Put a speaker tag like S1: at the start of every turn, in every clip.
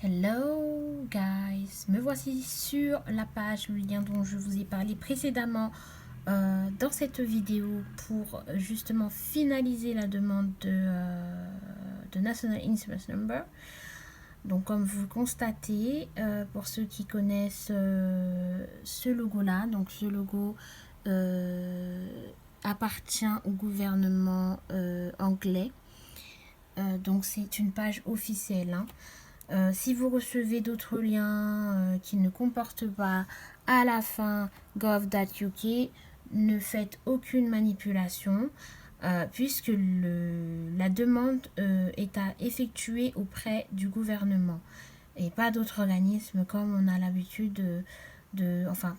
S1: Hello guys, me voici sur la page, le lien dont je vous ai parlé précédemment dans cette vidéo pour justement finaliser la demande de National Insurance Number. Donc comme vous le constatez, pour ceux qui connaissent ce logo là, donc ce logo appartient au gouvernement anglais. Donc c'est une page officielle, hein. Si vous recevez d'autres liens qui ne comportent pas à la fin gov.uk, ne faites aucune manipulation puisque la demande est à effectuer auprès du gouvernement et pas d'autres organismes comme on a l'habitude enfin,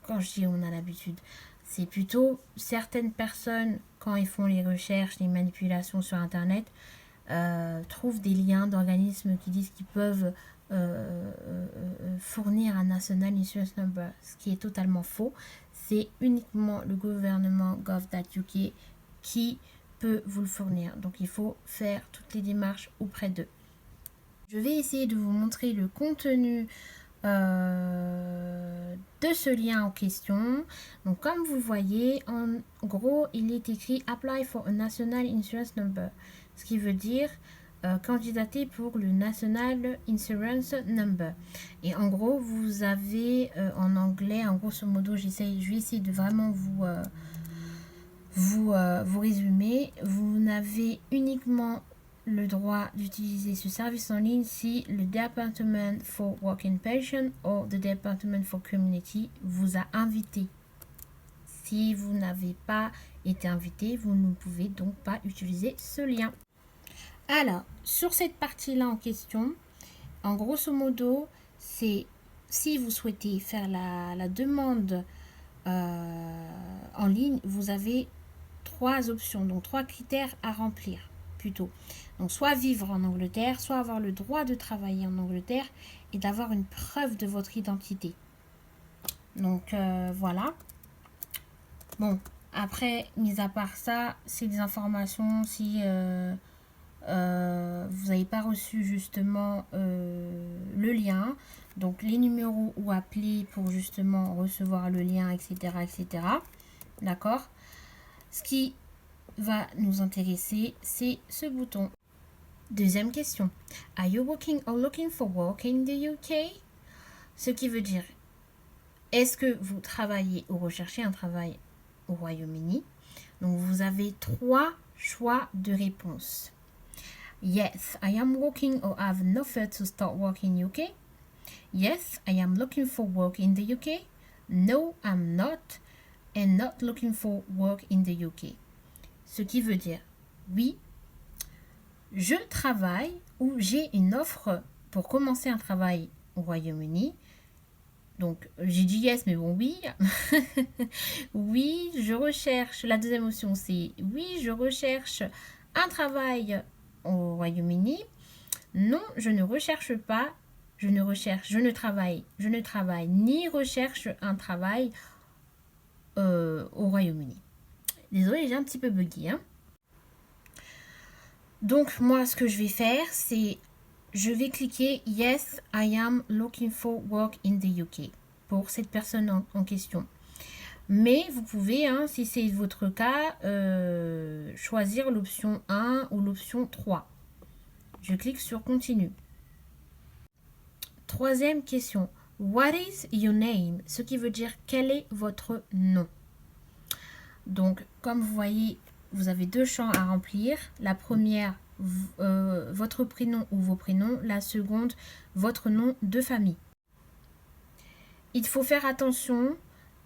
S1: quand je dis on a l'habitude, c'est plutôt certaines personnes quand ils font les recherches, les manipulations sur internet, trouvent des liens d'organismes qui disent qu'ils peuvent fournir un National Insurance Number, ce qui est totalement faux. C'est uniquement le gouvernement gov.uk qui peut vous le fournir. Donc il faut faire toutes les démarches auprès d'eux. Je vais essayer de vous montrer le contenu de ce lien en question. Donc comme vous voyez, en gros, il est écrit Apply for a National Insurance Number, ce qui veut dire candidater pour le National Insurance Number. Et en gros, vous avez en anglais, en grosso modo, je vais essayer de vraiment vous résumer. Vous n'avez uniquement le droit d'utiliser ce service en ligne si le Department for Working Pension ou le Department for Community vous a invité. Si vous n'avez pas été invité, vous ne pouvez donc pas utiliser ce lien. Alors, sur cette partie-là en question, en grosso modo, c'est si vous souhaitez faire la demande en ligne, vous avez trois options, donc trois critères à remplir plutôt. Donc soit vivre en Angleterre, soit avoir le droit de travailler en Angleterre et d'avoir une preuve de votre identité. Donc voilà. Bon, après, mis à part ça, c'est des informations si vous n'avez pas reçu justement le lien, donc les numéros où appeler pour justement recevoir le lien, etc. etc. D'accord. Ce qui va nous intéresser, c'est ce bouton. Deuxième question. Are you working or looking for work in the UK? Ce qui veut dire, est-ce que vous travaillez ou recherchez un travail au Royaume-Uni? Donc vous avez trois choix de réponse. Yes, I am working or have an offer to start work in UK. Yes, I am looking for work in the UK. No, I'm not and not looking for work in the UK. Ce qui veut dire, oui, je travaille ou j'ai une offre pour commencer un travail au Royaume-Uni. Donc, j'ai dit yes, mais bon, oui. Oui, je recherche. La deuxième option, c'est oui, je recherche un travail au Royaume-Uni. Non, je ne recherche pas. Je ne travaille ni recherche un travail au Royaume-Uni. Désolée, j'ai un petit peu bugué, hein. Donc, moi, ce que je vais faire, c'est je vais cliquer Yes, I am looking for work in the UK pour cette personne en question. Mais vous pouvez, hein, si c'est votre cas, choisir l'option 1 ou l'option 3. Je clique sur Continue. Troisième question. What is your name? Ce qui veut dire quel est votre nom. Donc, comme vous voyez, vous avez deux champs à remplir. La première, votre prénom ou vos prénoms. La seconde, votre nom de famille. Il faut faire attention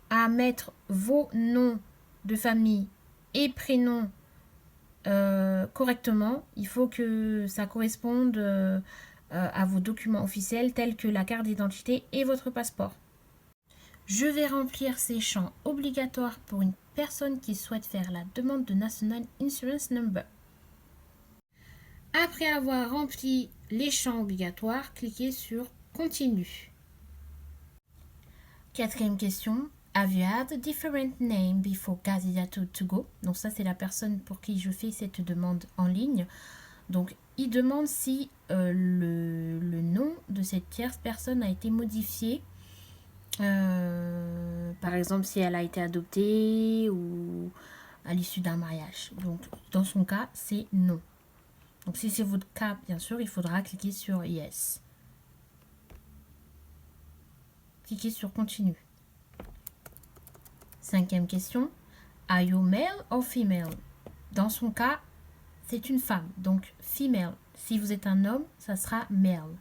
S1: à mettre vos noms de famille et prénoms correctement. Il faut que ça corresponde à vos documents officiels tels que la carte d'identité et votre passeport. Je vais remplir ces champs obligatoires pour une personne qui souhaite faire la demande de National Insurance Number. Après avoir rempli les champs obligatoires, cliquez sur Continue. Quatrième question. Have you had a different name before Candidato to go? Donc ça, c'est la personne pour qui je fais cette demande en ligne. Donc, il demande si le nom de cette tierce personne a été modifié. Par exemple, si elle a été adoptée ou à l'issue d'un mariage. Donc, dans son cas, c'est non. Donc, si c'est votre cas, bien sûr, il faudra cliquer sur Yes. Cliquez sur Continue. 5e question. Are you male or female? Dans son cas, c'est une femme, donc female. Si vous êtes un homme, ça sera male.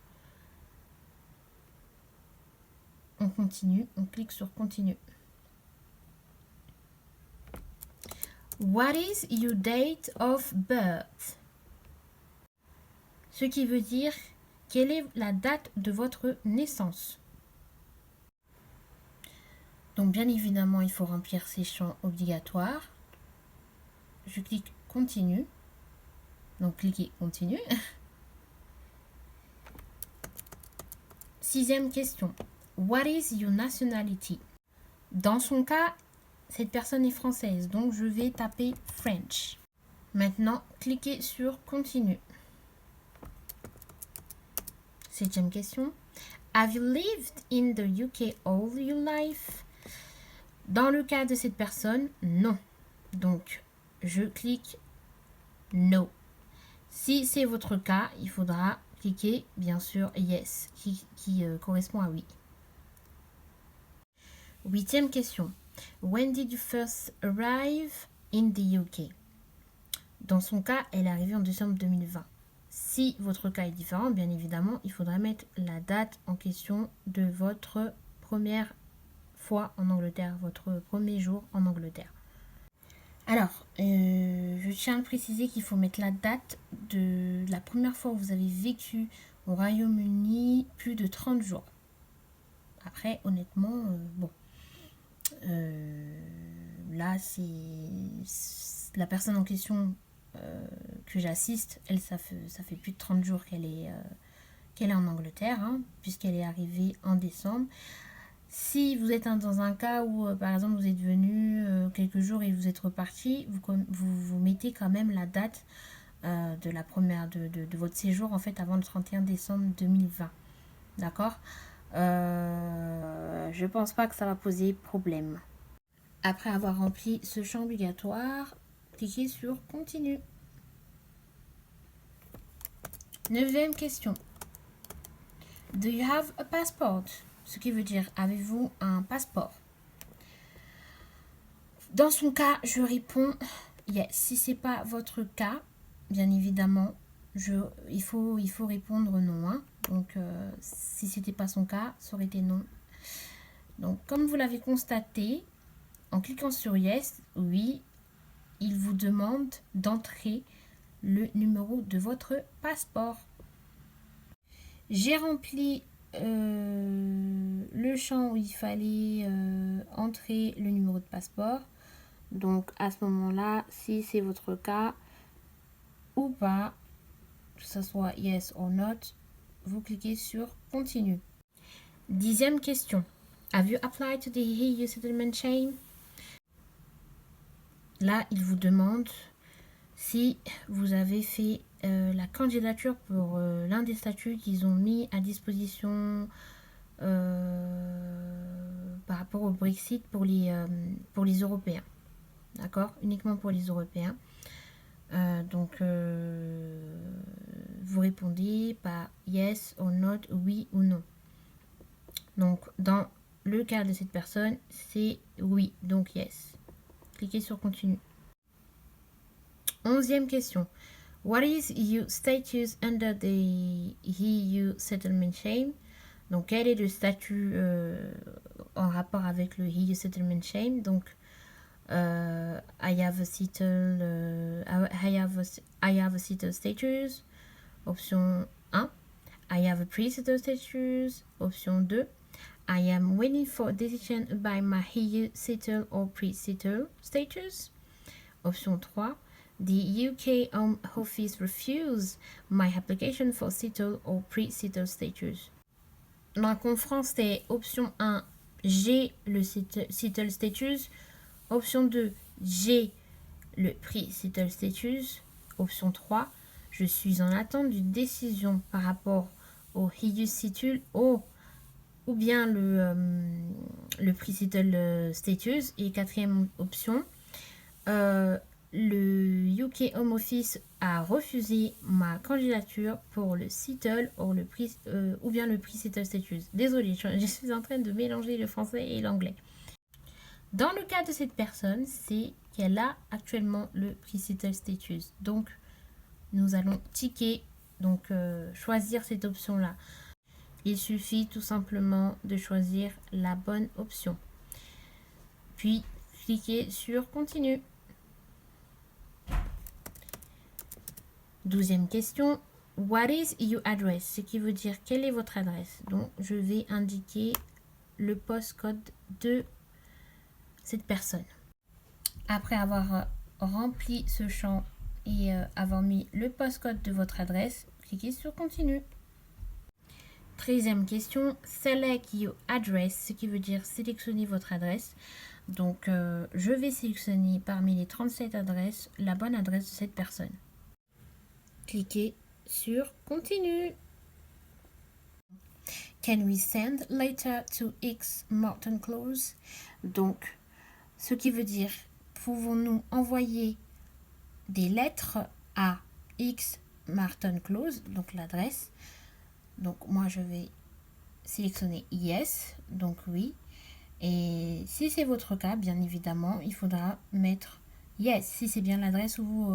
S1: On continue, on clique sur Continue. What is your date of birth? Ce qui veut dire, quelle est la date de votre naissance? Donc, bien évidemment, il faut remplir ces champs obligatoires. Je clique Continue. Donc, cliquez Continue. 6e question. What is your nationality? Dans son cas, cette personne est française, donc je vais taper French. Maintenant, cliquez sur Continue. 7e question. Have you lived in the UK all your life? Dans le cas de cette personne, non. Donc, je clique No. Si c'est votre cas, il faudra cliquer, bien sûr, Yes, qui correspond à oui. 8e question. When did you first arrive in the UK? Dans son cas, elle est arrivée en décembre 2020. Si votre cas est différent, bien évidemment, il faudra mettre la date en question de votre première fois en Angleterre, votre premier jour en Angleterre. Alors, je tiens à préciser qu'il faut mettre la date de la première fois où vous avez vécu au Royaume-Uni plus de 30 jours. Après, honnêtement, bon. Là, c'est la personne en question que j'assiste, elle, ça fait plus de 30 jours qu'elle est en Angleterre, hein, puisqu'elle est arrivée en décembre. Si vous êtes dans un cas où, par exemple, vous êtes venu quelques jours et vous êtes reparti, vous mettez quand même la date de la première de votre séjour, en fait, avant le 31 décembre 2020. D'accord? Je pense pas que ça va poser problème. Après avoir rempli ce champ obligatoire, cliquez sur Continue. 9e question. Do you have a passport? Ce qui veut dire, avez-vous un passeport? Dans son cas, je réponds yes. Si ce n'est pas votre cas, bien évidemment, il faut répondre non. Hein. Donc, si ce n'était pas son cas, ça aurait été non. Donc, comme vous l'avez constaté, en cliquant sur yes, oui, il vous demande d'entrer le numéro de votre passeport. J'ai rempli le champ où il fallait entrer le numéro de passeport. Donc à ce moment-là, si c'est votre cas ou pas, que ce soit yes or not, vous cliquez sur Continue. 10e question. Have you applied to the EU settlement chain? Là, il vous demande si vous avez fait la candidature pour l'un des statuts qu'ils ont mis à disposition par rapport au Brexit pour les Européens. D'accord? Uniquement pour les Européens. Donc, vous répondez par yes or not, oui ou non. Donc, dans le cas de cette personne, c'est oui, donc yes. Cliquez sur Continue. 11e question. What is your status under the EU settlement chain? Donc, quel est le statut en rapport avec le EU settlement chain? Donc, I have a settled status. Option 1. I have a pre-settled status. Option 2. I am waiting for decision by my EU settled or pre-settled status. Option 3. The UK Home Office refused my application for settled or pre-settled status. Donc en France, c'est option 1, j'ai le settled status. Option 2, j'ai le pre-settled status. Option 3, je suis en attente d'une décision par rapport au Hius Settle ou bien le Pre-Settle Status. Et quatrième option, le UK Home Office a refusé ma candidature pour le Settle ou bien le Pre-Settle Status. Désolée, je suis en train de mélanger le français et l'anglais. Dans le cas de cette personne, c'est qu'elle a actuellement le Pre-Settle Status. Donc, nous allons ticker, donc choisir cette option-là. Il suffit tout simplement de choisir la bonne option. Puis, cliquez sur Continue. 12e question. What is your address? Ce qui veut dire quelle est votre adresse. Donc, je vais indiquer le postcode de cette personne. Après avoir rempli ce champ et avoir mis le postcode de votre adresse, cliquez sur Continue. 13e question. Select your address, ce qui veut dire sélectionner votre adresse. Donc, je vais sélectionner parmi les 37 adresses la bonne adresse de cette personne. Cliquez sur Continue. Can we send letter to X Martin Close? Donc, ce qui veut dire, pouvons-nous envoyer des lettres à X Martin Close, donc l'adresse. Donc, moi, je vais sélectionner Yes, donc oui. Et si c'est votre cas, bien évidemment, il faudra mettre Yes, si c'est bien l'adresse où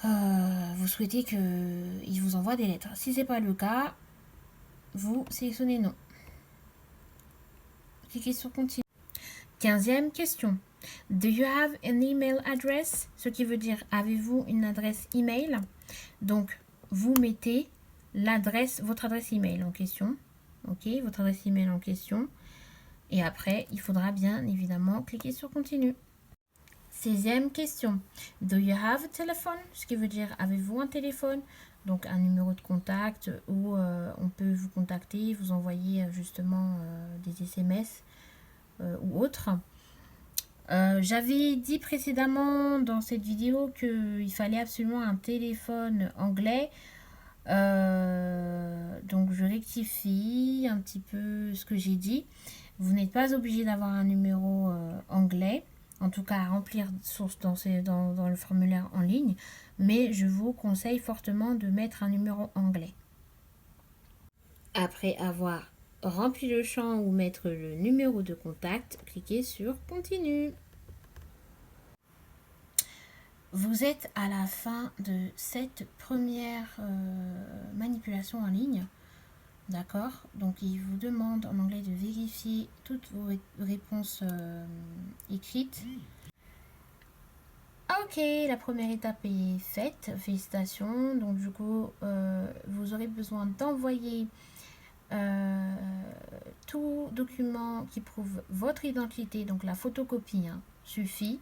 S1: vous souhaitez qu'il vous envoie des lettres. Si ce n'est pas le cas, vous sélectionnez Non. Cliquez sur Continue. 15e question. Do you have an email address? Ce qui veut dire, avez-vous une adresse email? Donc, vous mettez votre adresse email en question. Ok, votre adresse email en question. Et après, il faudra bien évidemment cliquer sur Continue. 16e question. Do you have a telephone? Ce qui veut dire, avez-vous un téléphone? Donc, un numéro de contact où on peut vous contacter, vous envoyer justement des SMS ou autres. J'avais dit précédemment dans cette vidéo qu'il fallait absolument un téléphone anglais. Donc, je rectifie un petit peu ce que j'ai dit. Vous n'êtes pas obligé d'avoir un numéro anglais. En tout cas à remplir dans le formulaire en ligne, mais je vous conseille fortement de mettre un numéro anglais. Après avoir rempli le champ ou mettre le numéro de contact, cliquez sur Continue. Vous êtes à la fin de cette première manipulation en ligne. D'accord? Donc, il vous demande en anglais de vérifier toutes vos réponses écrites. Ok, la première étape est faite. Félicitations. Donc, du coup, vous aurez besoin d'envoyer tout document qui prouve votre identité. Donc, la photocopie suffit.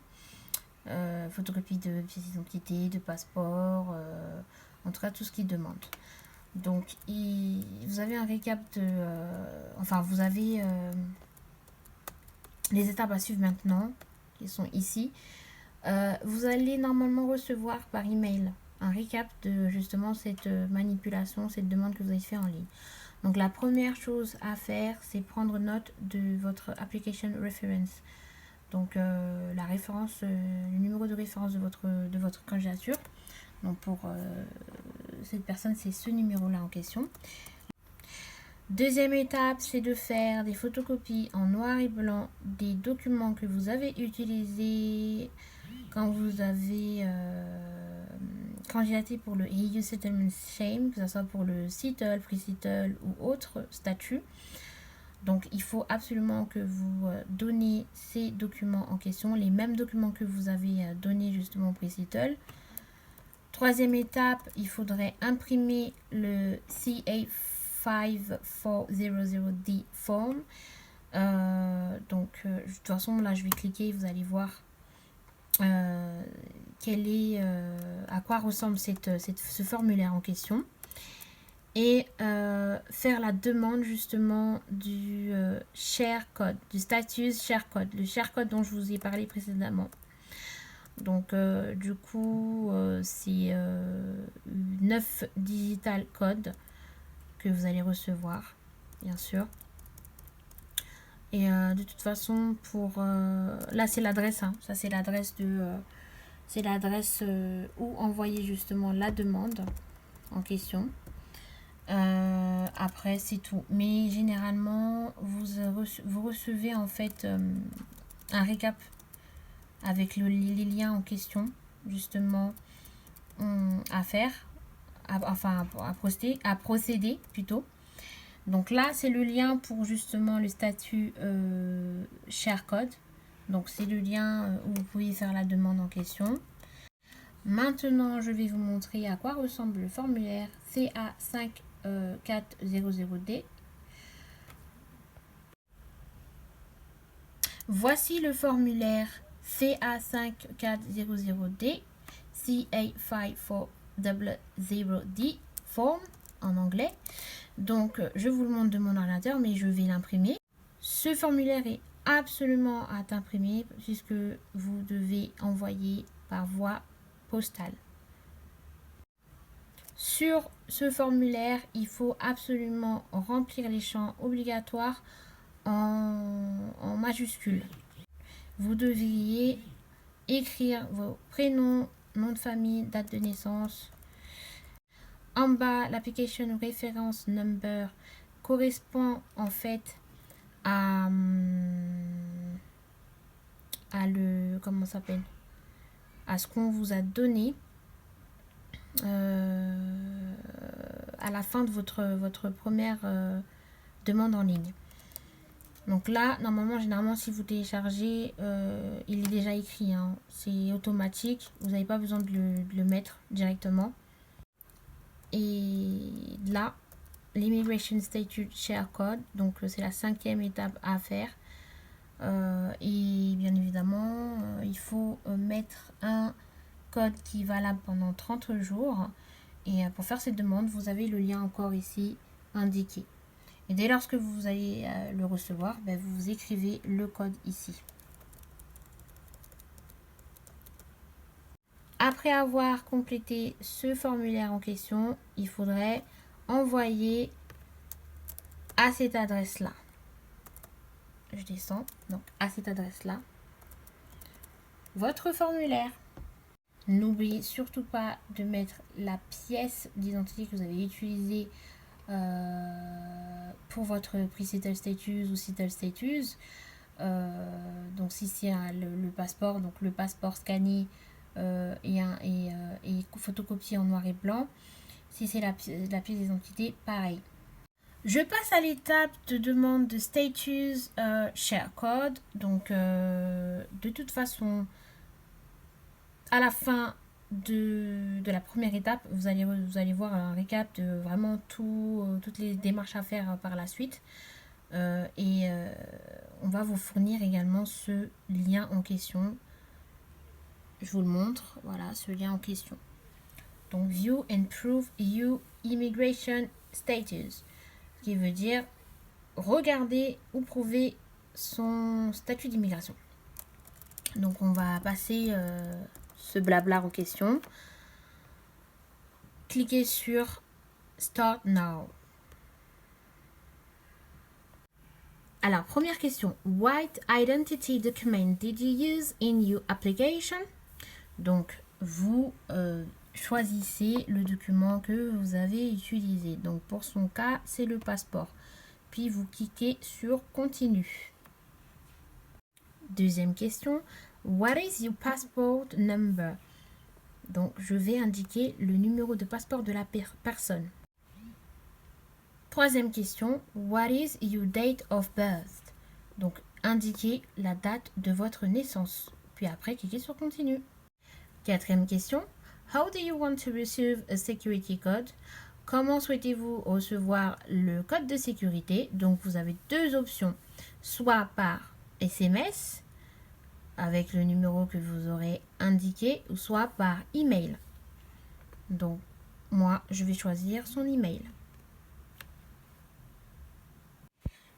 S1: Photocopie de pièce d'identité, de passeport, en tout cas, tout ce qu'il demande. Donc, vous avez un récap vous avez les étapes à suivre maintenant, qui sont ici. Vous allez normalement recevoir par email un récap de justement cette manipulation, cette demande que vous avez fait en ligne. Donc, la première chose à faire, c'est prendre note de votre application reference. Donc, la référence, le numéro de référence de votre candidature. Donc, pour cette personne, c'est ce numéro-là en question. Deuxième étape, c'est de faire des photocopies en noir et blanc des documents que vous avez utilisés quand vous avez candidaté pour le EU Settlement Scheme, que ce soit pour le Settle, Pre-Settle ou autre statut. Donc, il faut absolument que vous donniez ces documents en question, les mêmes documents que vous avez donnés justement au Pre-Settle. Troisième étape, il faudrait imprimer le CA5400D form. De toute façon, là, je vais cliquer, vous allez voir à quoi ressemble ce formulaire en question. Et faire la demande justement du share code, du status share code, le share code dont je vous ai parlé précédemment. Donc, du coup, c'est 9 digital codes que vous allez recevoir, bien sûr. Et de toute façon, pour là, c'est l'adresse. Hein. Ça, c'est l'adresse c'est l'adresse où envoyer justement la demande en question. Après, c'est tout. Mais généralement, vous recevez en fait un récap avec les liens en question, justement, à faire, à procéder plutôt. Donc là, c'est le lien pour justement le statut share code. Donc c'est le lien où vous pouvez faire la demande en question. Maintenant, je vais vous montrer à quoi ressemble le formulaire CA5400D. Voici le formulaire CA5400D, CA5400D form en anglais. Donc, je vous le montre de mon ordinateur, mais je vais l'imprimer. Ce formulaire est absolument à imprimer puisque vous devez envoyer par voie postale. Sur ce formulaire, il faut absolument remplir les champs obligatoires en majuscules. Vous devriez écrire vos prénoms, nom de famille, date de naissance. En bas, l'application reference number correspond en fait à comment ça s'appelle, à ce qu'on vous a donné à la fin de votre première demande en ligne. Donc là, normalement, généralement, si vous téléchargez, il est déjà écrit. Hein. C'est automatique. Vous n'avez pas besoin de le mettre directement. Et là, l'Immigration Statute Share Code. Donc, c'est la 5e étape à faire. Et bien évidemment, il faut mettre un code qui est valable pendant 30 jours. Et pour faire cette demande, vous avez le lien encore ici indiqué. Et dès lors que vous allez le recevoir, vous écrivez le code ici. Après avoir complété ce formulaire en question, il faudrait envoyer à cette adresse-là. Je descends, donc à cette adresse-là, votre formulaire. N'oubliez surtout pas de mettre la pièce d'identité que vous avez utilisée pour votre pre-settle status ou settle status. Donc si c'est le passeport, donc le passeport scanné et photocopié en noir et blanc. Si c'est la pièce d'identité, pareil. Je passe à l'étape de demande de status share code. Donc de toute façon, à la fin de la première étape, vous allez voir un récap de vraiment toutes les démarches à faire par la suite. Et on va vous fournir également ce lien en question. Je vous le montre, voilà ce lien en question. Donc View and Prove Your Immigration Status, ce qui veut dire regarder ou prouver son statut d'immigration. Donc on va passer ce blabla en question. Cliquez sur Start Now. Alors, première question. What identity document did you use in your application? Donc, vous choisissez le document que vous avez utilisé. Donc, pour son cas, c'est le passeport. Puis, vous cliquez sur Continue. Deuxième question. What is your passport number? Donc, je vais indiquer le numéro de passeport de la personne. Troisième question, what is your date of birth? Donc, indiquez la date de votre naissance. Puis après, cliquez sur Continue. Quatrième question, how do you want to receive a security code? Comment souhaitez-vous recevoir le code de sécurité? Donc, vous avez deux options, soit par SMS, avec le numéro que vous aurez indiqué, ou soit par email. Donc, moi, je vais choisir son email.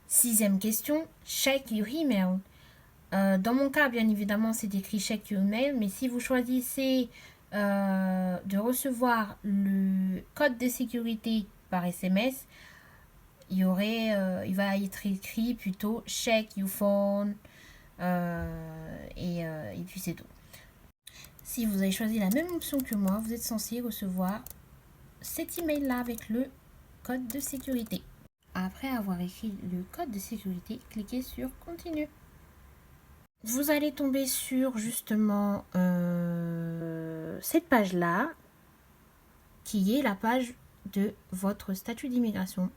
S1: Sixième question, check your email. Dans mon cas, bien évidemment, c'est écrit check your mail, mais si vous choisissez de recevoir le code de sécurité par SMS, il va être écrit plutôt check your phone et puis c'est tout. Si vous avez choisi la même option que moi, vous êtes censé recevoir cet email là avec le code de sécurité. Après avoir écrit le code de sécurité, cliquez sur continue. Vous allez tomber sur justement cette page là qui est la page de votre statut d'immigration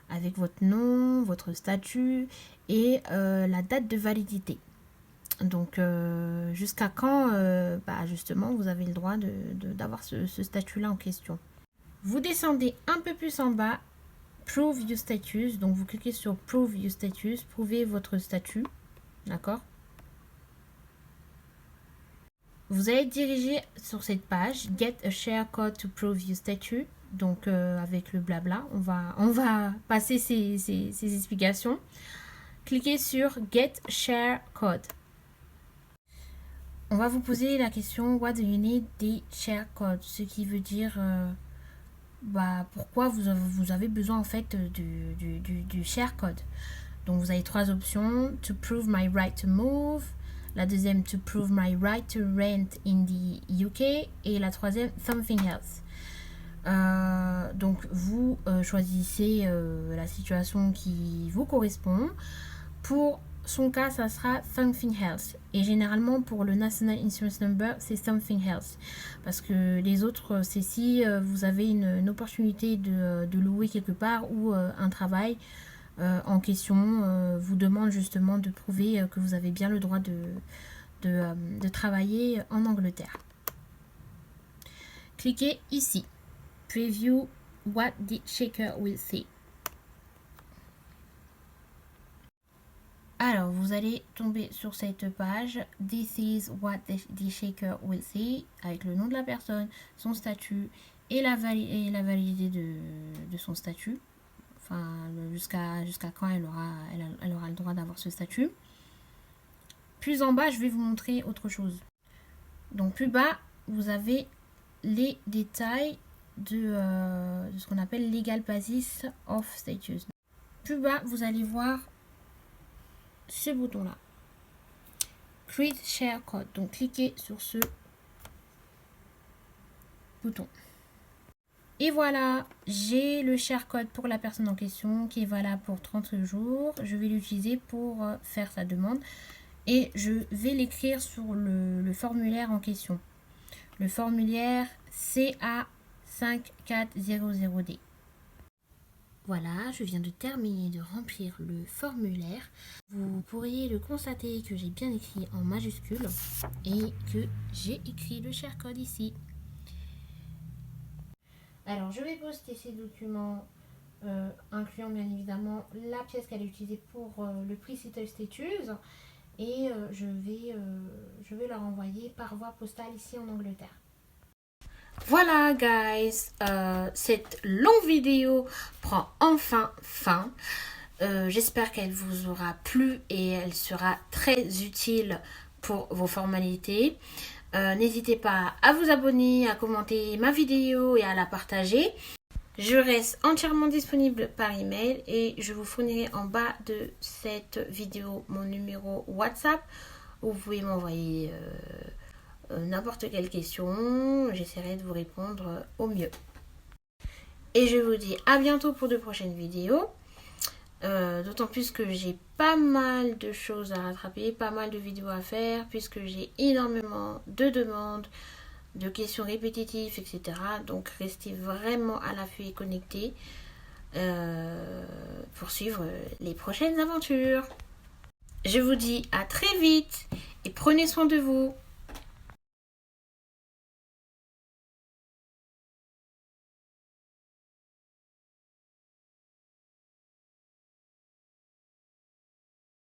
S1: avec votre nom, votre statut et la date de validité. Donc jusqu'à quand justement vous avez le droit d'avoir ce statut là en question. Vous descendez un peu plus en bas, Prove your status, donc vous cliquez sur Prove your status, prouvez votre statut, d'accord. Vous allez diriger sur cette page Get a share code to prove your status. Donc avec le blabla, on va passer ces explications. Cliquez sur Get share code. On va vous poser la question What do you need the share code? Ce qui veut dire pourquoi vous avez besoin en fait du share code. Donc vous avez 3 options. To prove my right to move. La deuxième, to prove my right to rent in the UK. Et la troisième, something else. Donc vous choisissez la situation qui vous correspond. Pour son cas, ça sera something else. Et généralement, pour le National Insurance Number, c'est something else. Parce que les autres, c'est si vous avez une opportunité de louer quelque part ou un travail en question vous demande justement de prouver que vous avez bien le droit de travailler en Angleterre. Cliquez ici. Preview what the checker will see. Alors, vous allez tomber sur cette page. This is what the checker will see. Avec le nom de la personne, son statut et la validité de son statut. Enfin, jusqu'à quand elle aura le droit d'avoir ce statut. Plus en bas, je vais vous montrer autre chose. Donc, plus bas, vous avez les détails de ce qu'on appelle Legal Basis of Status. Plus bas, vous allez voir ce bouton-là. Create Share Code. Donc, cliquez sur ce bouton. Et voilà, j'ai le share code pour la personne en question qui est valable pour 30 jours. Je vais l'utiliser pour faire sa demande et je vais l'écrire sur le formulaire en question. Le formulaire CA5400D. Voilà, je viens de terminer de remplir le formulaire. Vous pourriez le constater que j'ai bien écrit en majuscule et que j'ai écrit le share code ici. Alors, je vais poster ces documents, incluant bien évidemment la pièce qu'elle a utilisée pour le pre-settle status. Et je vais leur envoyer par voie postale ici en Angleterre. Voilà, guys. Cette longue vidéo prend enfin fin. J'espère qu'elle vous aura plu et elle sera très utile pour vos formalités. N'hésitez pas à vous abonner, à commenter ma vidéo et à la partager. Je reste entièrement disponible par email et je vous fournirai en bas de cette vidéo mon numéro WhatsApp où vous pouvez m'envoyer n'importe quelle question. J'essaierai de vous répondre au mieux. Et je vous dis à bientôt pour de prochaines vidéos. D'autant plus que j'ai pas mal de choses à rattraper, pas mal de vidéos à faire, puisque j'ai énormément de demandes, de questions répétitives, etc. Donc restez vraiment à l'affût et connectés pour suivre les prochaines aventures. Je vous dis à très vite et prenez soin de vous.